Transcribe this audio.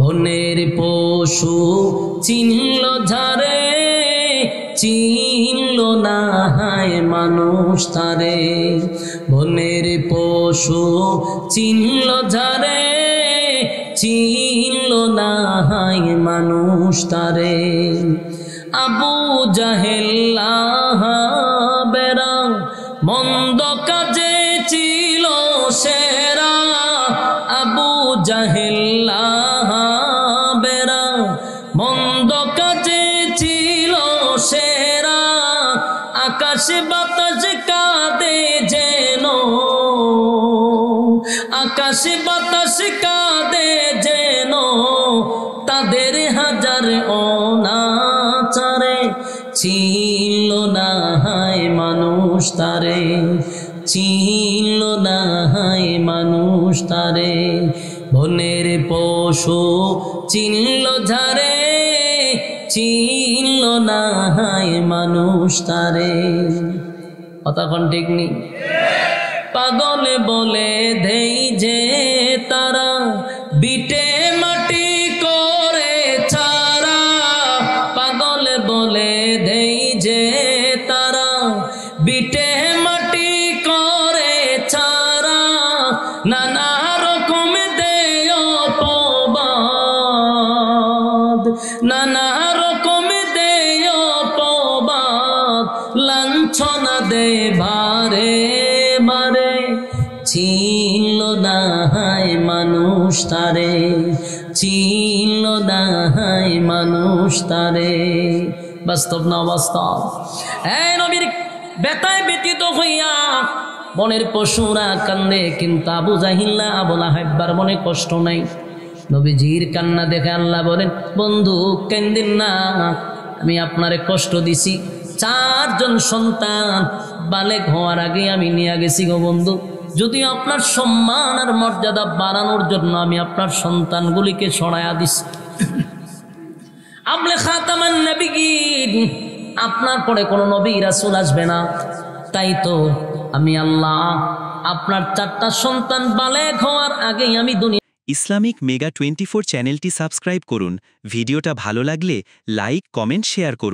বনের পশু চিনল ঝারে, চিনল না হায় মানুষ তারে। বনের পশু চিনল ঝারে, চিনল না হায় মানুষ তারে। আবু জাহেল বেরা মন্দ কাজে ছিল সেরা। আবু জাহেল বেরা মন্দ কাজে ছিল সেরা। আকাশ বাতাস কাঁদে যেন, আকাশ বাতাস কাঁদে যেন তাদের হাজার অনাচারে। ছিল না হায় মানুষ তারে, ছিল না হায় মানুষ তারে। বনের পশু চিনল ঝারে, চিনল না হায় মানুষ তারে। কতক্ষণ ঠিক নেই? পাগলে বলে দেই যে তারা বিটে মাটি করে ছাড়া। পাগলে বলে দেই যে তারা বিটে মাটি করে ছাড়া। নানা রকম দেয় অপবাদ, নানা রকম দেয় অপবাদ, লাঞ্ছনা দে বারে বারে। ছিল না হায় মানুষ তারে, ছিল না হায় মানুষ তারে। বাস্তব না বাস্তব? এই নবীর বেতায় ব্যতীত হইয়া বনের পশুরা কান্দে, কিন্তু আবু জাহিল আবু লাহাবের মনে কষ্ট নাই। নবীজির কান্না দেখে আল্লাহ বলেন, বন্ধু কান্দিন না, আমি আপনারে কষ্ট দিছি। 4 জন সন্তান বালেগ হওয়ার আগে আমি নিয়ে গেছি গো বন্ধু। যদিও আপনার সম্মান আর মর্যাদা বাড়ানোর জন্য আমি আপনার সন্তানগুলিকে সরাইয়া দিছি। আপনি খাতামান নবিয়্যিন, আপনার পরে কোনো নবী রাসূল আসবে না। তাই তো আমি আল্লাহ আপনার 4টা সন্তান বালেগ হওয়ার আগেই আমি দুনিয়া। ইসলামিক মেগা 24 চ্যানেলটি সাবস্ক্রাইব করুন। ভিডিওটা ভালো লাগলে লাইক, কমেন্ট, শেয়ার করুন।